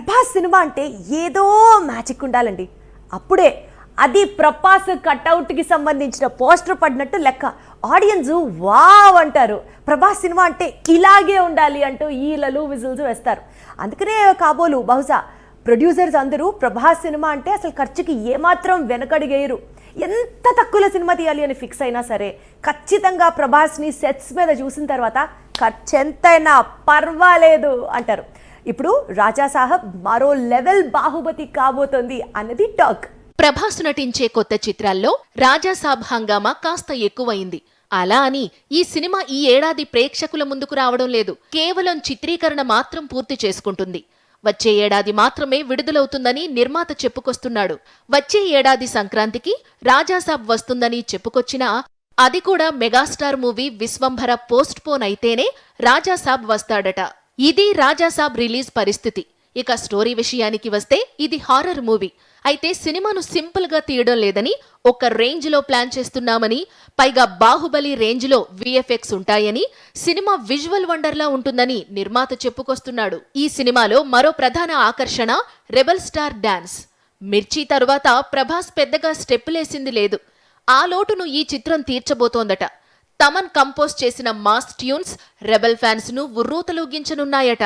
Prabhas cinema అంటే ఏదో magic ఉండాలండి. అప్పుడే అది ప్రభాస్ కట్అవుట్కి సంబంధించిన పోస్టర్ పడినట్టు లెక్క. ఆడియన్స్ వావ్ అంటారు. ప్రభాస్ సినిమా అంటే ఇలాగే ఉండాలి అంటూ ఈలలు విజిల్స్ వేస్తారు. అందుకనే కాబోలు బహుశా ప్రొడ్యూసర్స్ అందరూ ప్రభాస్ సినిమా అంటే అసలు ఖర్చుకి ఏమాత్రం వెనకడిగేయరు. ఎంత తక్కువలో సినిమా తీయాలి అని ఫిక్స్ అయినా సరే ఖచ్చితంగా ప్రభాస్ని సెట్స్ మీద చూసిన తర్వాత ఖర్చు ఎంతైనా పర్వాలేదు అంటారు. ఇప్పుడు రాజా సాహబ్ మరో లెవెల్ బాహుబలి కాబోతోంది అన్నది టాక్. ప్రభాస్ నటించే కొత్త చిత్రాల్లో రాజాసాబ్ హంగామా కాస్త ఎక్కువైంది. అలా అని ఈ సినిమా ఈ ఏడాది ప్రేక్షకుల ముందుకు రావడం లేదు. కేవలం చిత్రీకరణ మాత్రం పూర్తి చేసుకుంటుంది. వచ్చే ఏడాది మాత్రమే విడుదలవుతుందని నిర్మాత చెప్పుకొస్తున్నాడు. వచ్చే ఏడాది సంక్రాంతికి రాజాసాబ్ వస్తుందని చెప్పుకొచ్చినా అది కూడా megastar movie Vishwambhara post phone అయితేనే రాజాసాబ్ వస్తాడట. ఇది రాజాసాబ్ రిలీజ్ పరిస్థితి. ఇక స్టోరీ విషయానికి వస్తే ఇది హారర్ మూవీ. అయితే సినిమాను సింపుల్ గా తీయడం లేదని ఒక రేంజ్ లో ప్లాన్ చేస్తున్నామని, పైగా బాహుబలి రేంజ్ లో విఎఫ్ఎక్స్ ఉంటాయని, సినిమా విజువల్ వండర్లా ఉంటుందని నిర్మాత చెప్పుకొస్తున్నాడు. ఈ సినిమాలో మరో ప్రధాన ఆకర్షణ రెబల్ స్టార్ డాన్స్. మిర్చి తరువాత ప్రభాస్ పెద్దగా స్టెప్పులేసింది లేదు. ఆ లోటును ఈ చిత్రం తీర్చబోతోందట. తమన్ కంపోజ్ చేసిన మాస్ ట్యూన్స్ రెబల్ ఫ్యాన్స్ ను ఉర్రూతలూగించనున్నాయట.